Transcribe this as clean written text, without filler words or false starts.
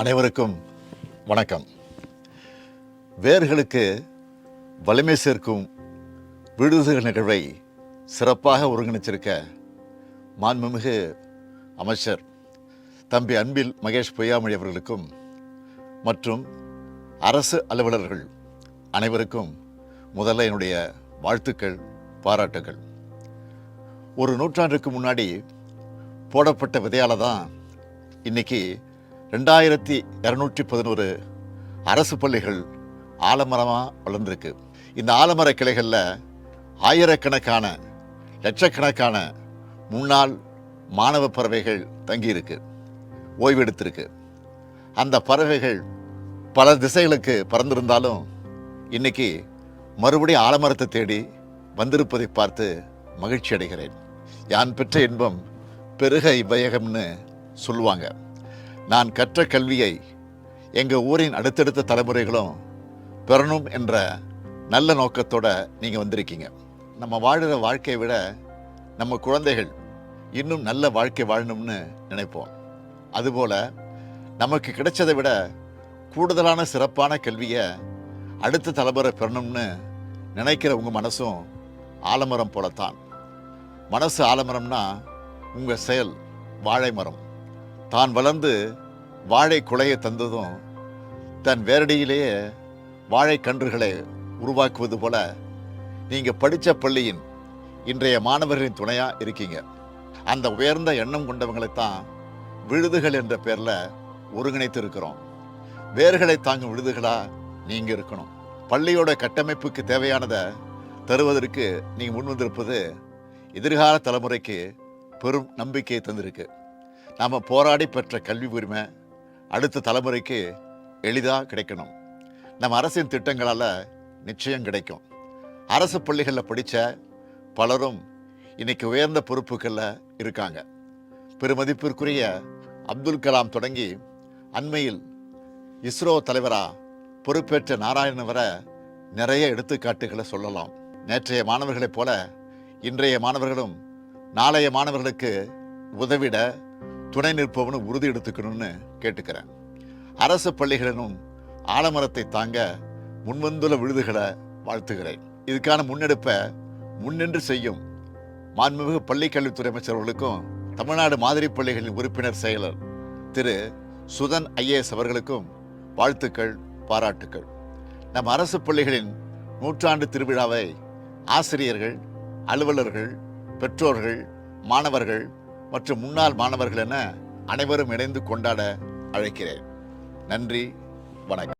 அனைவருக்கும் வணக்கம். வேர்களுக்கு வலிமை சேர்க்கும் விடுதல் நிகழ்வை சிறப்பாக ஒருங்கிணைச்சிருக்க மாண்புமிகு அமைச்சர் தம்பி அன்பில் மகேஷ் பொய்யாமொழி அவர்களுக்கும் மற்றும் அரசு அலுவலர்கள் அனைவருக்கும் முதல்ல என்னுடைய வாழ்த்துக்கள், பாராட்டுகள். ஒரு நூற்றாண்டுக்கு முன்னாடி போடப்பட்ட விதையால் தான் இன்னைக்கு 2211 அரசு பள்ளிகள் ஆலமரமாக வளர்ந்துருக்கு. இந்த ஆலமர கிளைகளில் ஆயிரக்கணக்கான லட்சக்கணக்கான முன்னாள் மாணவ பறவைகள் தங்கியிருக்கு, ஓய்வெடுத்திருக்கு. அந்த பறவைகள் பல திசைகளுக்கு பறந்திருந்தாலும் இன்னைக்கு மறுபடியும் ஆலமரத்தை தேடி வந்திருப்பதை பார்த்து மகிழ்ச்சி அடைகிறேன். யான் பெற்ற இன்பம் பெருக இவ்வையகம்னு சொல்லுவாங்க. நான் கற்ற கல்வியை எங்கள் ஊரின் அடுத்தடுத்த தலைமுறைகளும் பெறணும் என்ற நல்ல நோக்கத்தோடு நீங்கள் வந்திருக்கீங்க. நம்ம வாழ்கிற வாழ்க்கையை விட நம்ம குழந்தைகள் இன்னும் நல்ல வாழ்க்கை வாழணும்னு நினைப்போம். அதுபோல் நமக்கு கிடைச்சதை விட கூடுதலான சிறப்பான கல்வியை அடுத்த தலைமுறை பெறணும்னு நினைக்கிற உங்கள் மனசும் ஆலமரம் போலத்தான். மனசு ஆலமரம்னா உங்கள் செயல் வாழை மரம். தான் வளர்ந்து வாழை குலையை தந்ததும் தன் வேரடியிலேயே வாழை கன்றுகளை உருவாக்குவது போல நீங்கள் படித்த பள்ளியின் இன்றைய மாணவர்களின் துணையாக இருக்கீங்க. அந்த உயர்ந்த எண்ணம் கொண்டவங்களைத்தான் விழுதுகள் என்ற பேரில் ஒருங்கிணைத்து இருக்கிறோம். வேர்களை தாங்கும் விழுதுகளாக நீங்கள் இருக்கணும். பள்ளியோட கட்டமைப்புக்கு தேவையானதை தருவதற்கு நீங்கள் முன் வந்திருப்பது எதிர்கால தலைமுறைக்கு பெரும் நம்பிக்கையை தந்திருக்கு. நாம் போராடி பெற்ற கல்வி உரிமை அடுத்த தலைமுறைக்கு எளிதாக கிடைக்கணும். நம்ம அரசின் திட்டங்களால் நிச்சயம் கிடைக்கும். அரசு பள்ளிகளில் படித்த பலரும் இன்னைக்கு உயர்ந்த பொறுப்புகளில் இருக்காங்க. பெருமதிப்பிற்குரிய அப்துல் கலாம் தொடங்கி அண்மையில் இஸ்ரோ தலைவராக பொறுப்பேற்ற நாராயணன் வர நிறைய எடுத்துக்காட்டுகளை சொல்லலாம். நேற்றைய மாணவர்களைப் போல இன்றைய மாணவர்களும் நாளைய மாணவர்களுக்கு உதவிட துணை நிற்பவனு உறுதி எடுத்துக்கணும்னு கேட்டுக்கிறேன். அரசு பள்ளிகளிலும் ஆலமரத்தை தாங்க முன்வந்துள்ள விழுதுகளை வாழ்த்துகிறேன். இதுக்கான முன்னெடுப்பை முன்னின்று செய்யும் மாண்புமிகு பள்ளி கல்வித்துறை அமைச்சர்களுக்கும் தமிழ்நாடு மாதிரி பள்ளிகளின் உறுப்பினர் செயலர் திரு சுதன் IAS அவர்களுக்கும் வாழ்த்துக்கள், பாராட்டுக்கள். நம் அரசு பள்ளிகளின் நூற்றாண்டு திருவிழாவை ஆசிரியர்கள், அலுவலர்கள், பெற்றோர்கள், மாணவர்கள் மற்றும் முன்னாள் மாணவர்கள் என அனைவரும் இணைந்து கொண்டாட அழைக்கிறேன். நன்றி, வணக்கம்.